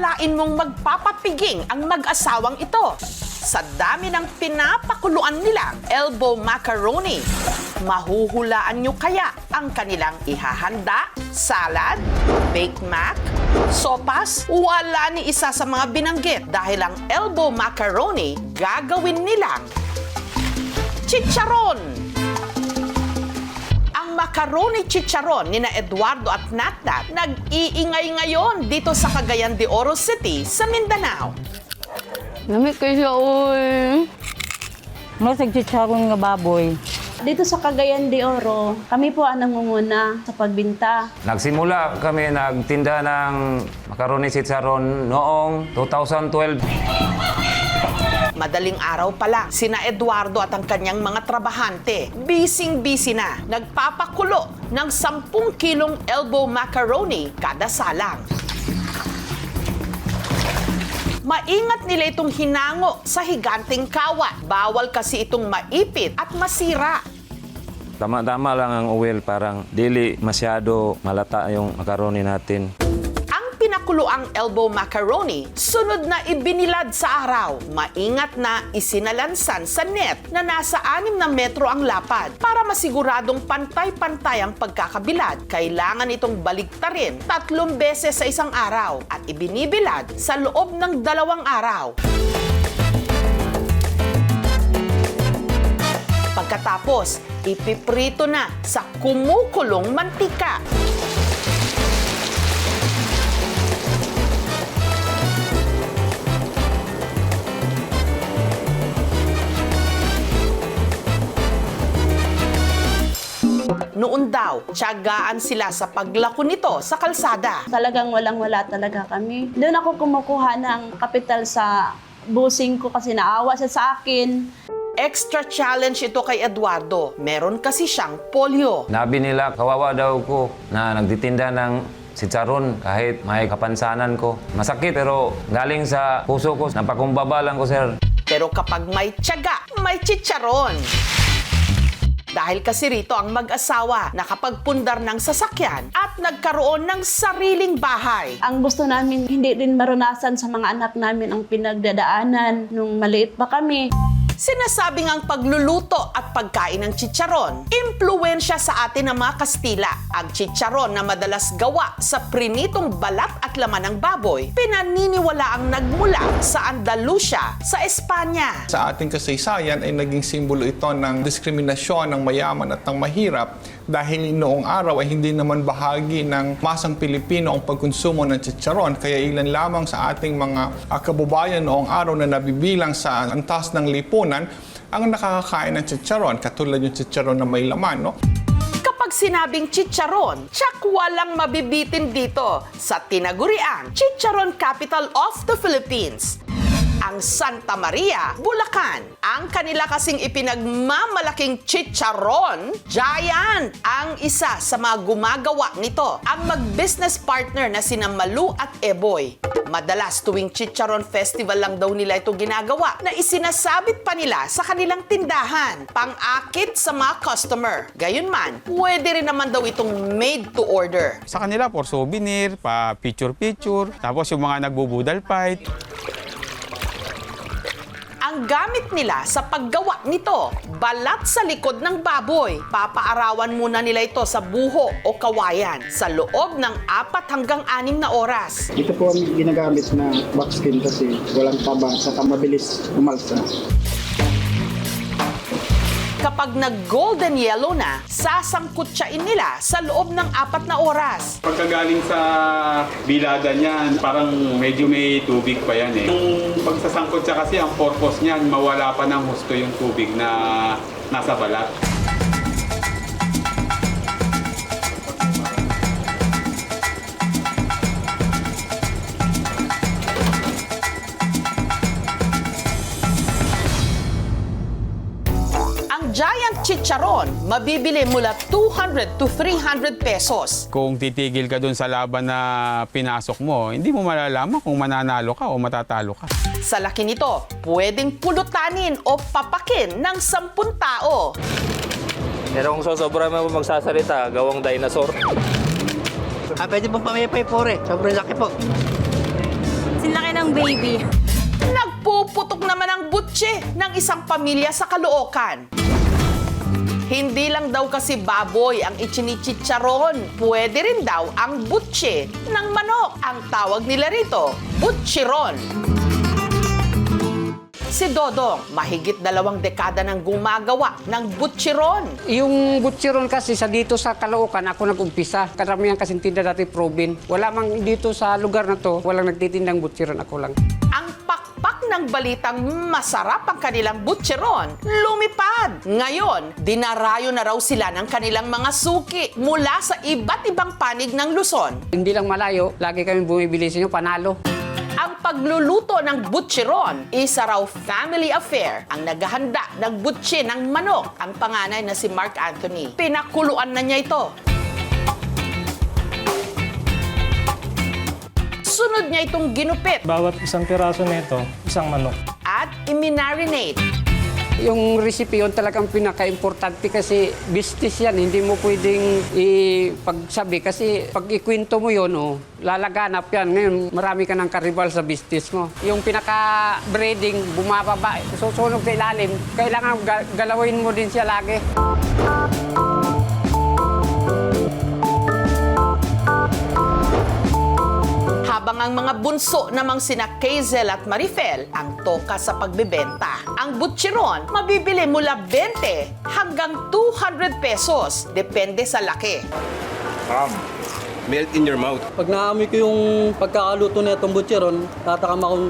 akalain mong magpapapiging ang mag-asawang ito. Sa dami ng pinapakuluan nilang elbow macaroni, mahuhulaan nyo kaya ang kanilang ihahanda? Salad? Baked mac? Sopas? Wala ni isa sa mga binanggit dahil ang elbow macaroni gagawin nilang chicharon. Ang macaroni chicharon ni na Eduardo at Natnat nag-iingay ngayon dito sa Cagayan de Oro City sa Mindanao. Lamig kayo siya, uy. Masag chicharon nga baboy. Dito sa Cagayan de Oro, kami po ang nangunguna sa pagbinta. Nagsimula kami nagtinda ng macaroni chicharon noong 2012. Madaling araw pa lang, sina Eduardo at ang kanyang mga trabahante, bising-busy na, nagpapakulo ng 10 kilong elbow macaroni kada salang. Maingat nila itong hinango sa higanting kawat. Bawal kasi itong maipit at masira. Tama-tama lang ang oil, parang dili masyado malata yung macaroni natin. Ang pinakuloang elbow macaroni, sunod na ibinilad sa araw. Maingat na isinalansan sa net na nasa 6 na metro ang lapad. Para masiguradong pantay-pantay ang pagkakabilad, kailangan itong baligtarin 3 beses sa isang araw at ibinibilad sa loob ng 2 araw. Pagkatapos, ipiprito na sa kumukulong mantika. Noon daw, tiyagaan sila sa paglako nito sa kalsada. Talagang walang-wala talaga kami. Doon ako kumukuha ng kapital sa busing ko kasi naawa siya sa akin. Extra challenge ito kay Eduardo. Meron kasi siyang polio. Nabi nila, kawawa daw ko na nagtitinda ng chicharon kahit may kapansanan ko. Masakit pero galing sa puso ko, napakumbaba lang ko, sir. Pero kapag may tiyaga, may chicharon. Dahil kasi rito ang mag-asawa nakapagpundar ng sasakyan at nagkaroon ng sariling bahay. Ang gusto namin, hindi rin maranasan sa mga anak namin ang pinagdadaanan nung maliit pa kami. Sinasabing ang pagluluto at pagkain ng chicharon, impluwensya sa atin ng mga Kastila. Ang chicharon na madalas gawa sa prinitong balat at laman ng baboy, pinaniniwala ang nagmula sa Andalusia sa Espanya. Sa ating kasaysayan ay naging simbolo ito ng diskriminasyon ng mayaman at ng mahirap dahil noong araw ay hindi naman bahagi ng masang Pilipino ang pagkonsumo ng chicharon. Kaya ilan lamang sa ating mga kababayan noong araw na nabibilang sa antas ng lipunan ang nakakakain ng chicharon, katulad yung chicharon na may laman, no? Kapag sinabing chicharon, tsak walang mabibitin dito sa tinaguriang Chicharon Capital of the Philippines. Ang Santa Maria, Bulacan. Ang kanila kasing ipinagmamalaking chicharon, Giant, ang isa sa mga gumagawa nito. Ang mag-business partner na sina Malu at Eboy. Madalas tuwing chicharon festival lang daw nila ito ginagawa na isinasabit pa nila sa kanilang tindahan. Pang-akit sa mga customer. Gayunman, pwede rin naman daw itong made to order. Sa kanila, for souvenir, pa picture-picture, tapos yung mga nagbubudal fight. Ang gamit nila sa paggawa nito, balat sa likod ng baboy. Papaarawan muna nila ito sa buho o kawayan sa loob ng 4 hanggang 6 na oras. Ito po ang ginagamit na buckskin kasi walang taba, saka mabilis umalsa. Kapag nag-golden yellow na, sasangkutsain nila sa loob ng 4 na oras. Pagkagaling sa bilada niyan, parang medyo may tubig pa yan eh. Yung pagsasangkot siya kasi, ang purpose niyan, mawala pa ng husto yung tubig na nasa balat. Giant chicharon, mabibili mula 200 to 300 pesos. Kung titigil ka dun sa laban na pinasok mo, hindi mo malalaman kung mananalo ka o matatalo ka. Sa laki nito, pwedeng pulutanin o papakin ng 10 tao. Pero kung sosobra mo magsasalita, gawang dinosaur. Pwede pong pamipay po rin. Sobrang laki po. Kasing laki ng baby. Nagpuputok naman ang butse ng isang pamilya sa Caloocan. Hindi lang daw kasi baboy ang ichinichicharon, pwede rin daw ang butse ng manok. Ang tawag nila rito, butchiron. Si Dodong, mahigit 2 dekada nang gumagawa ng butchiron. Yung butchiron kasi sa dito sa Caloocan, ako nag-umpisa. Karamihan kasing tinda dati proben. Wala mang dito sa lugar na to, walang nagtitindang butchiron, ako lang. Ang pakpak ng balitang masarap ang kanilang butchiron, lumipad. Ngayon, dinarayo na raw sila ng kanilang mga suki mula sa iba't ibang panig ng Luzon. Hindi lang malayo, lagi kami bumibili sa inyo, panalo. Ang pagluluto ng butchiron, isa raw family affair. Ang naghahanda ng butche ng manok, ang panganay na si Mark Anthony. Pinakuluan na niya ito. Sunod niya itong ginupit Bawat isang piraso nito, isang manok. at i-marinate. Yung recipe yun talagang pinaka-importante kasi business yan. Hindi mo pwedeng ipagsabi kasi pag ikwento mo yun, lalaganap yan. Ngayon, marami ka ng karibal sa business mo. Yung pinaka-breading, bumababa, susunog sa ilalim. Kailangan galawin mo din siya lagi. Habang ang mga bunso namang sina Kazel at Marifel ang toka sa pagbebenta. Ang butchiron, mabibili mula 20 hanggang 200 pesos, depende sa laki. Melt in your mouth. Pag naamoy ko yung pagkakaluto na itong butcheron, tatakam akong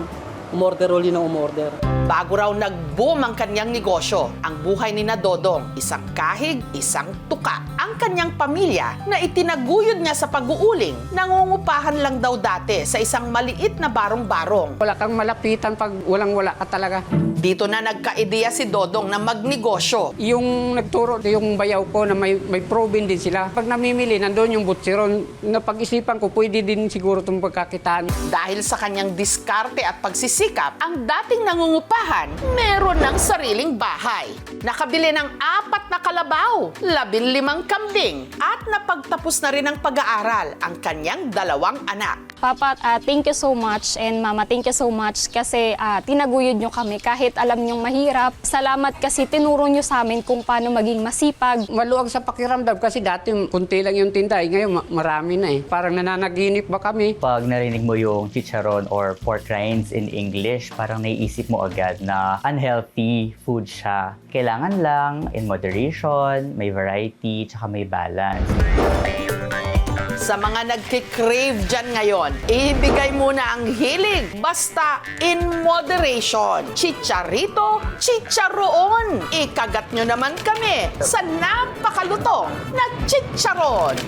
umorder uli ng umorder. Bago raw nag-boom ang kanyang negosyo, ang buhay ni na Dodong, isang kahig, isang tuka. Ang kanyang pamilya na itinaguyod niya sa pag-uuling, nangungupahan lang daw dati sa isang maliit na barong-barong. Wala kang malapitan pag walang-wala ka talaga. Dito na nagka-ideya si Dodong na magnegosyo. Yung nagturo, yung bayaw ko na may proven din sila. Pag namimili, nandun yung butchiron. Napag-isipan ko, pwede din siguro itong pagkakitaan. Dahil sa kanyang diskarte at pagsisikap, ang dating nangungupahan, meron ng sariling bahay. Nakabili ng 4 na kalabaw, 15 kambing, at napagtapos na rin ang pag-aaral ang kanyang 2 anak. Papa, thank you so much. And Mama, thank you so much kasi tinaguyod nyo kami kahit alam nyong mahirap. Salamat kasi tinuro nyo sa amin kung paano maging masipag. Maluwag sa pakiramdam kasi dati kunti lang yung tinda. Ngayon marami na eh. Parang nananaginip ba kami? Pag narinig mo yung chicharon or pork rinds in English, parang naiisip mo agad na unhealthy food siya. Kailangan lang in moderation, may variety, tsaka may balance. Sa mga nagkikrave dyan ngayon, ibigay muna ang hilig. Basta in moderation. Chicharito, chicharoon. Ikagat nyo naman kami sa napakalutong na chicharon.